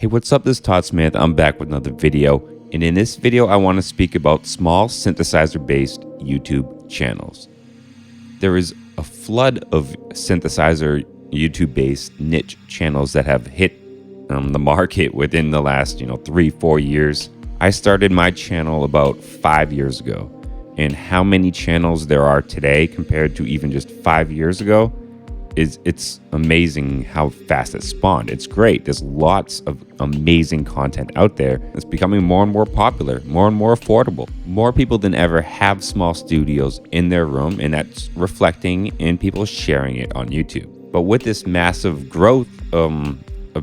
Hey, what's up? This is Todd Smith. I'm back with another video. And in this video, I want to speak about small synthesizer-based YouTube channels. There is a flood of synthesizer YouTube-based niche channels that have hit the market within the last 3-4 years. I started my channel about 5 years ago. And how many channels there are today compared to even just 5 years ago, it's amazing how fast it spawned. It's great. There's lots of amazing content out there. It's becoming more and more popular, more and more affordable. More people than ever have small studios in their room, and that's reflecting in people sharing it on YouTube. But with this massive growth of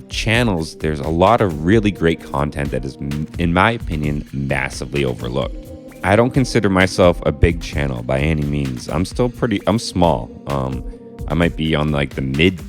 channels, there's a lot of really great content that is, in my opinion, massively overlooked. I don't consider myself a big channel by any means. I'm small. I might be on like the mid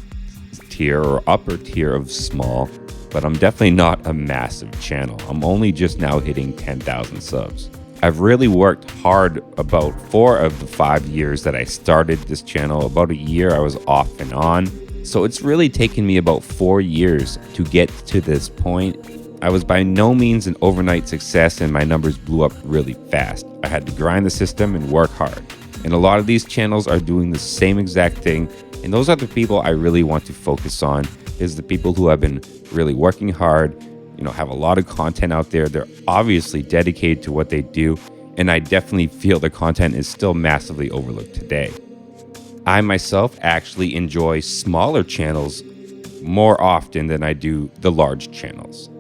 tier or upper tier of small, but I'm definitely not a massive channel. I'm only just now hitting 10,000 subs. I've really worked hard about 4 of the 5 years that I started this channel. About a year I was off and on. So it's really taken me about 4 years to get to this point. I was by no means an overnight success, and my numbers blew up really fast. I had to grind the system and work hard. And a lot of these channels are doing the same exact thing. And those are the people I really want to focus on, is the people who have been really working hard, have a lot of content out there. They're obviously dedicated to what they do. And I definitely feel the content is still massively overlooked today. I myself actually enjoy smaller channels more often than I do the large channels.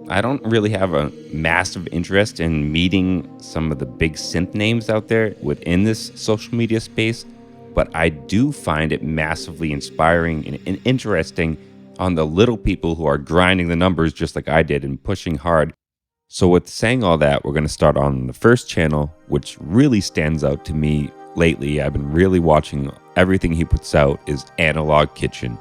I don't really have a massive interest in meeting some of the big synth names out there within this social media space, but I do find it massively inspiring and interesting on the little people who are grinding the numbers just like I did and pushing hard. So with saying all that, we're going to start on the first channel, which really stands out to me lately. I've been really watching everything he puts out, is Analog Kitchen.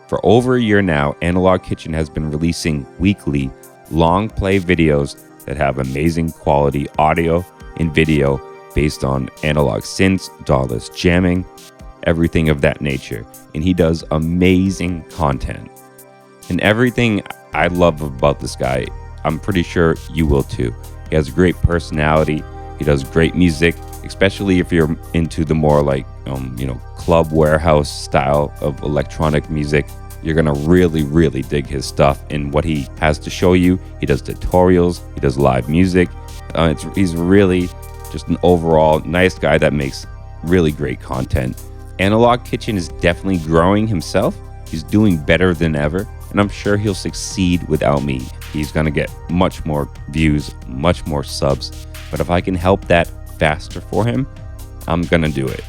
For over a year now, Analog Kitchen has been releasing weekly long play videos that have amazing quality audio and video based on analog synths, DAWless jamming, everything of that nature. And he does amazing content. And everything I love about this guy, I'm pretty sure you will too. He has a great personality. He does great music, especially if you're into the more like, club warehouse style of electronic music. You're going to really, really dig his stuff and what he has to show you. He does tutorials. He does live music. He's really just an overall nice guy that makes really great content. Analog Kitchen is definitely growing himself. He's doing better than ever, and I'm sure he'll succeed without me. He's going to get much more views, much more subs. But if I can help that faster for him, I'm going to do it.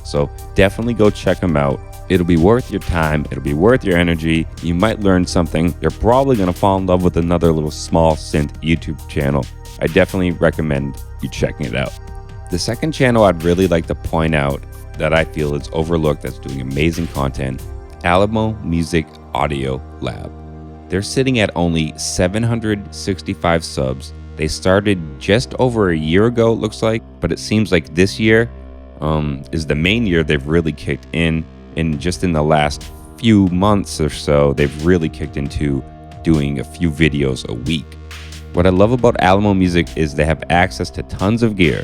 So definitely go check him out. It'll be worth your time. It'll be worth your energy. You might learn something. You're probably going to fall in love with another little small synth YouTube channel. I definitely recommend you checking it out. The second channel I'd really like to point out that I feel is overlooked, that's doing amazing content, Alamo Music Audio Lab. They're sitting at only 765 subs. They started just over a year ago, it looks like, but it seems like this year is the main year they've really kicked in. And just in the last few months or so, they've really kicked into doing a few videos a week. What I love about Alamo Music is they have access to tons of gear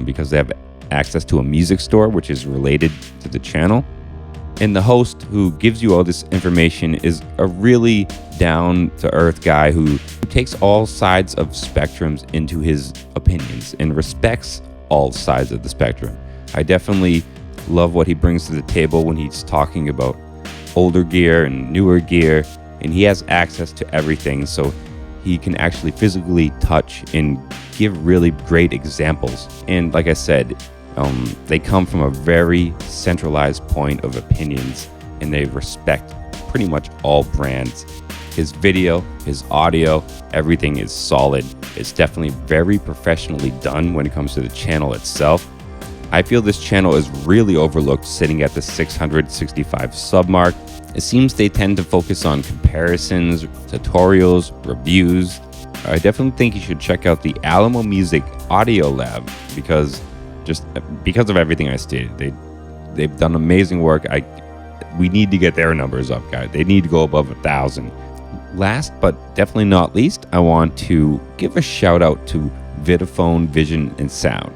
because they have access to a music store, which is related to the channel. And the host who gives you all this information is a really down-to-earth guy who takes all sides of spectrums into his opinions and respects all sides of the spectrum. I definitely love what he brings to the table when he's talking about older gear and newer gear, and he has access to everything, so he can actually physically touch and give really great examples. And like I said, they come from a very centralized point of opinions, and they respect pretty much all brands. His video, his audio, everything is solid. It's definitely very professionally done when it comes to the channel itself. I feel this channel is really overlooked, sitting at the 665 sub mark. It seems they tend to focus on comparisons, tutorials, reviews. I definitely think you should check out the Alamo Music Audio Lab because of everything I stated. They've done amazing work. We need to get their numbers up, guys. They need to go above 1,000. Last but definitely not least, I want to give a shout out to Vidiphone Vision and Sound.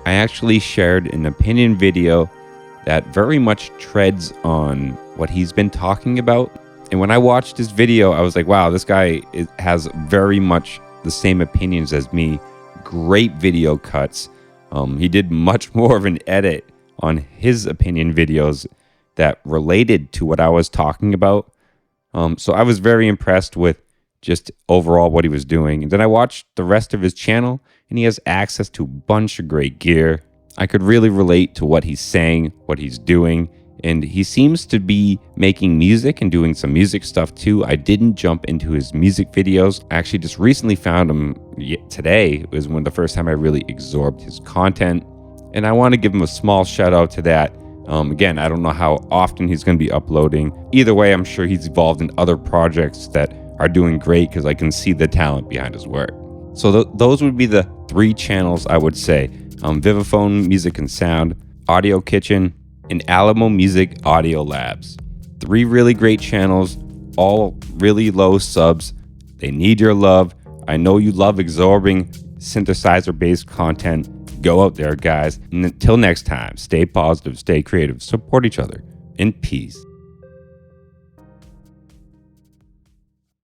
I actually shared an opinion video that very much treads on what he's been talking about. And when I watched his video, I was like, wow, this guy has very much the same opinions as me. Great video cuts. He did much more of an edit on his opinion videos that related to what I was talking about. So I was very impressed with just overall what he was doing. And then I watched the rest of his channel, and he has access to a bunch of great gear. I could really relate to what he's saying, what he's doing, and he seems to be making music and doing some music stuff too. I didn't jump into his music videos. I actually just recently found him today. It was the first time I really absorbed his content, and I want to give him a small shout out to that. Again, I don't know how often he's going to be uploading. Either way, I'm sure he's involved in other projects that are doing great because I can see the talent behind his work. So those would be the 3 channels I would say. Vidiphone Music and Sound, Audio Kitchen, and Alamo Music Audio Labs. 3 really great channels, all really low subs. They need your love. I know you love absorbing synthesizer-based content. Go out there, guys. And until next time, stay positive, stay creative, support each other, and peace.